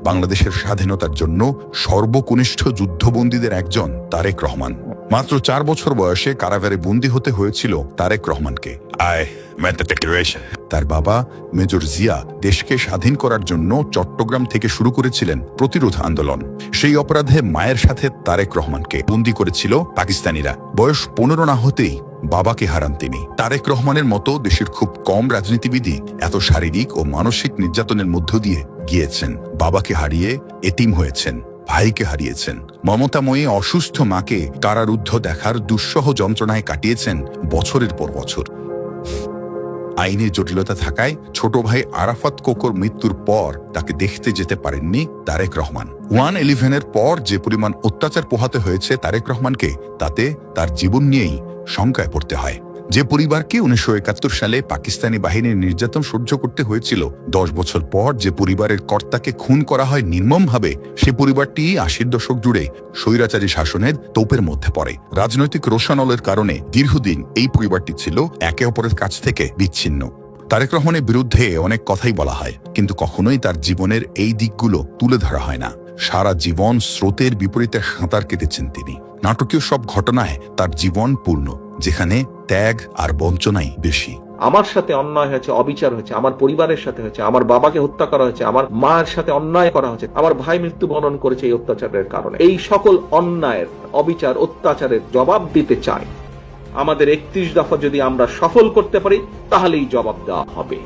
বাংলাদেশের স্বাধীনতার জন্য সর্বকনিষ্ঠ যুদ্ধবন্দীদের একজন তারেক রহমান। মাত্র 4 বছর বয়সে কারাগারে বন্দী হতে হয়েছিল তারেক রহমানকে। তার বাবা মেজর জিয়া দেশকে স্বাধীন করার জন্য চট্টগ্রাম থেকে শুরু করেছিলেন প্রতিরোধ আন্দোলন। সেই অপরাধে মায়ের সাথে তারেক রহমানকে বন্দী করেছিল পাকিস্তানিরা। বয়স 15 না হতেই বাবাকে হারান তিনি। তারেক রহমানের মতো দেশের খুব কম রাজনীতিবিদই এত শারীরিক ও মানসিক নির্যাতনের মধ্য দিয়ে গিয়েছেন। বাবাকে হারিয়ে এতিম হয়েছেন, ভাইকে হারিয়েছেন, মমতাময়ী অসুস্থ মাকে কারারুদ্ধ দেখার দুঃসহ যন্ত্রণায় কাটিয়েছেন বছরের পর বছর। আইনের জটিলতা থাকায় ছোট ভাই আরাফাত কোকোর মৃত্যুর পর তাকে দেখতে যেতে পারেননি তারেক রহমান। 1/11-এর পর যে পরিমাণ অত্যাচার পোহাতে হয়েছে তারেক রহমানকে, তাতে তার জীবন নিয়েই শঙ্কায় পড়তে হয়। যে পরিবারকে 1971 সালে পাকিস্তানি বাহিনীর নির্যাতন সহ্য করতে হয়েছিল, 10 বছর পর যে পরিবারের কর্তাকে খুন করা হয় নির্মমভাবে, সে পরিবারটি 80-র দশক জুড়ে স্বৈরাচারী শাসনের তোপের মধ্যে পড়ে। রাজনৈতিক রোষানলের কারণে দীর্ঘদিন এই পরিবারটি ছিল একে অপরের কাছ থেকে বিচ্ছিন্ন। তারেক রহমানের বিরুদ্ধে অনেক কথাই বলা হয়, কিন্তু কখনোই তার জীবনের এই দিকগুলো তুলে ধরা হয় না। সারা জীবন স্রোতের বিপরীতে সাঁতার কেটেছেন তিনি। নাটকীয় সব ঘটনায় তার জীবন পূর্ণ, যেখানে ত্যাগ আর বঞ্চনাই বেশি। আমার সাথে অন্যায় হয়েছে, অবিচার হয়েছে, আমার পরিবারের সাথে হয়েছে, আমার বাবাকে হত্যা করা হয়েছে, আমার মায়ের সাথে অন্যায় করা হয়েছে, আমার ভাই মৃত্যুবরণ করেছে এই অত্যাচারের কারণে। এই সকল অন্যায়ের, অবিচার, অত্যাচারের জবাব দিতে চাই। আমাদের 31 দফা যদি আমরা সফল করতে পারি, তাহলেই জবাব দেওয়া হবে।